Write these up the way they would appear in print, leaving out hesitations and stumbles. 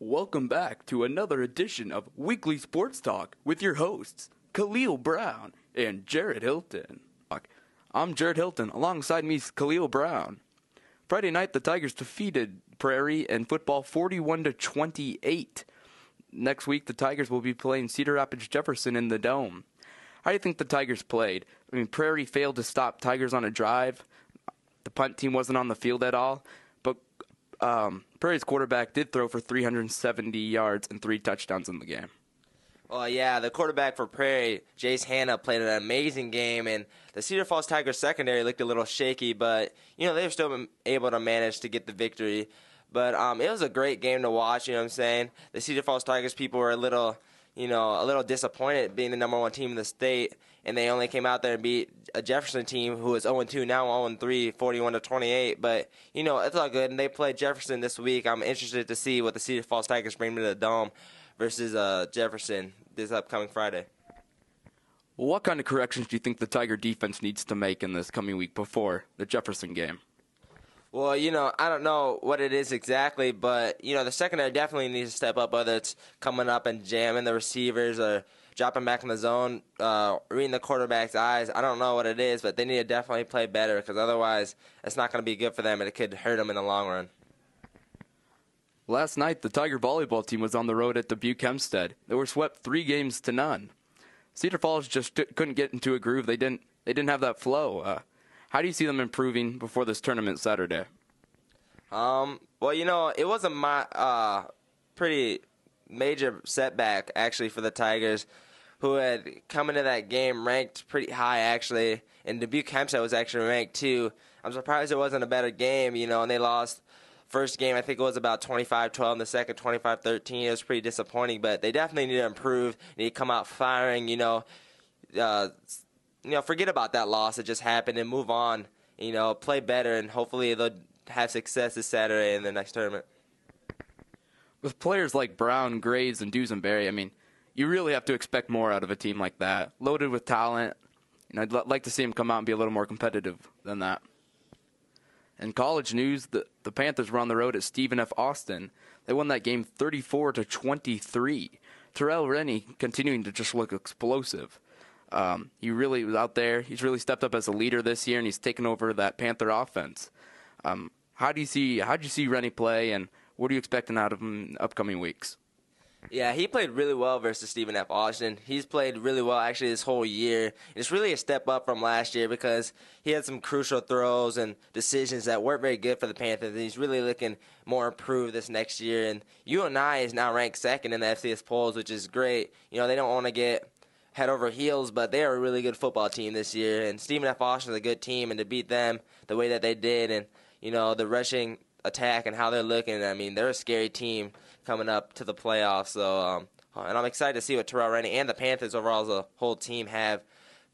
Welcome back to another edition of Weekly Sports Talk with your hosts, Kalehl Brown and Jared Hilton. I'm Jared Hilton. Alongside me is Kalehl Brown. Friday night, the Tigers defeated Prairie in football 41-28. Next week, the Tigers will be playing Cedar Rapids Jefferson in the Dome. How do you think the Tigers played? I mean, Prairie failed to stop Tigers on a drive. The punt team wasn't on the field at all. But Prairie's quarterback did throw for 370 yards and 3 touchdowns in the game. Well, yeah, the quarterback for Prairie, Jace Hanna, played an amazing game, and the Cedar Falls Tigers secondary looked a little shaky, but, they were still able to manage to get the victory. But it was a great game to watch, you know what I'm saying? The Cedar Falls Tigers people were a little disappointed being the number 1 team in the state, and they only came out there and beat a Jefferson team who is 0-2, now 0-3, 41-28. But, it's all good, and they played Jefferson this week. I'm interested to see what the Cedar Falls Tigers bring to the Dome versus Jefferson this upcoming Friday. Well, what kind of corrections do you think the Tiger defense needs to make in this coming week before the Jefferson game? Well, I don't know what it is exactly, but, the secondary definitely needs to step up, whether it's coming up and jamming the receivers or dropping back in the zone, reading the quarterback's eyes. I don't know what it is, but they need to definitely play better because otherwise it's not going to be good for them and it could hurt them in the long run. Last night, the Tiger volleyball team was on the road at Dubuque Hempstead. They were swept 3-0. Cedar Falls just couldn't get into a groove. They didn't have that flow. How do you see them improving before this tournament Saturday? Well, it was a pretty major setback, actually, for the Tigers, who had come into that game ranked pretty high, actually, and Dubuque Hempstead was actually ranked, too. I'm surprised it wasn't a better game, and they lost. First game, I think it was about 25-12, and the second 25-13. It was pretty disappointing, but they definitely need to improve. They need to come out firing, forget about that loss that just happened and move on, play better, and hopefully they'll have success this Saturday in the next tournament. With players like Brown, Graves, and Dusenberry, I mean, you really have to expect more out of a team like that. Loaded with talent, I'd like to see them come out and be a little more competitive than that. In college news, the Panthers were on the road at Stephen F. Austin. They won that game 34-23. Terrell Rennie continuing to just look explosive. He really was out there. He's really stepped up as a leader this year, and he's taken over that Panther offense. How'd you see Rennie play, and what are you expecting out of him in upcoming weeks? Yeah, he played really well versus Stephen F. Austin. He's played really well, actually, this whole year. It's really a step up from last year because he had some crucial throws and decisions that weren't very good for the Panthers. He's really looking more improved this next year. And UNI is now ranked 2nd in the FCS polls, which is great. They don't want to get head over heels, but they are a really good football team this year. And Stephen F. Austin is a good team, and to beat them the way that they did and, the rushing attack and how they're looking, I mean, they're a scary team coming up to the playoffs. So, and I'm excited to see what Terrell Rennie and the Panthers overall as a whole team have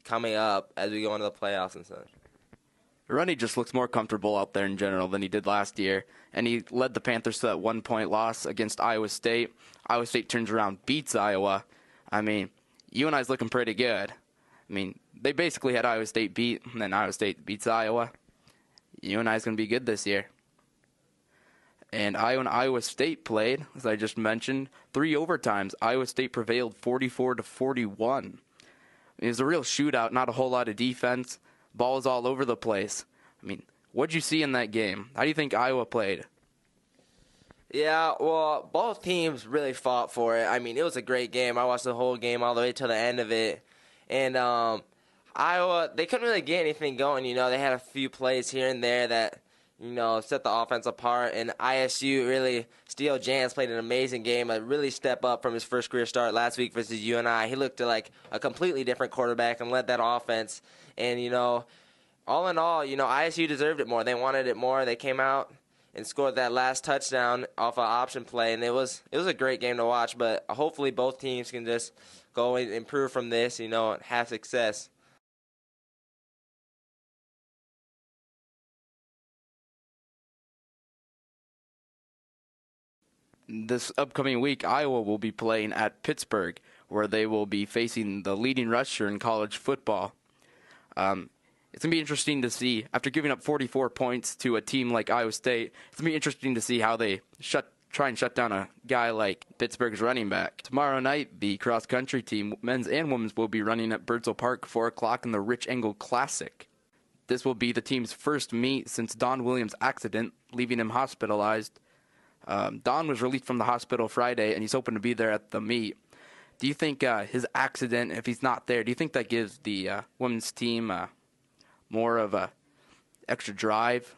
coming up as we go into the playoffs and such. Rennie just looks more comfortable out there in general than he did last year, and he led the Panthers to that 1-point loss against Iowa State. Iowa State turns around, beats Iowa. I mean, UNI's looking pretty good. I mean, they basically had Iowa State beat, and then Iowa State beats Iowa. UNI's going to be good this year. And Iowa State played, as I just mentioned, 3 overtimes. Iowa State prevailed 44-41. It was a real shootout, not a whole lot of defense. Ball was all over the place. I mean, what'd you see in that game? How do you think Iowa played? Yeah, well, both teams really fought for it. I mean, it was a great game. I watched the whole game all the way to the end of it. And Iowa, they couldn't really get anything going. They had a few plays here and there that set the offense apart. And ISU really, Steele Jans played an amazing game, a really step up from his first career start last week versus UNI. He looked like a completely different quarterback and led that offense. And, all in all, ISU deserved it more. They wanted it more. They came out and scored that last touchdown off an option play. And it was a great game to watch. But hopefully both teams can just go and improve from this, and have success. This upcoming week, Iowa will be playing at Pittsburgh, where they will be facing the leading rusher in college football. It's going to be interesting to see, after giving up 44 points to a team like Iowa State, it's going to be interesting to see how they shut try and shut down a guy like Pittsburgh's running back. Tomorrow night, the cross-country team, men's and women's, will be running at Birdsville Park, 4 o'clock in the Rich Engel Classic. This will be the team's first meet since Don Williams' accident, leaving him hospitalized. Don was released from the hospital Friday, and he's hoping to be there at the meet. Do you think his accident, if he's not there, do you think that gives the women's team more of a extra drive?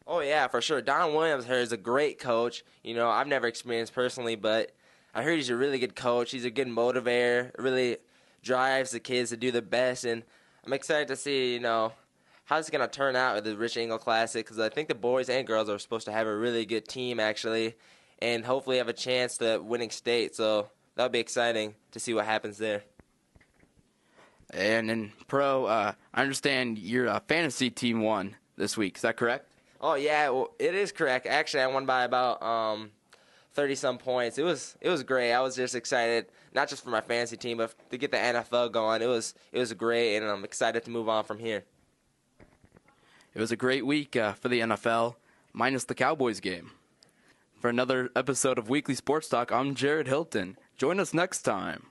Oh, yeah, for sure. Don Williams here is a great coach. I've never experienced personally, but I heard he's a really good coach. He's a good motivator, really drives the kids to do the best, and I'm excited to see, how it's going to turn out with the Rich Engel Classic, because I think the boys and girls are supposed to have a really good team, actually, and hopefully have a chance to winning state. So that'll be exciting to see what happens there. And in pro, I understand your fantasy team won this week. Is that correct? Oh, yeah, well, it is correct. Actually, I won by about 30-some points. It was great. I was just excited, not just for my fantasy team, but to get the NFL going. It was great, and I'm excited to move on from here. It was a great week for the NFL, minus the Cowboys game. For another episode of Weekly Sports Talk, I'm Jared Hilton. Join us next time.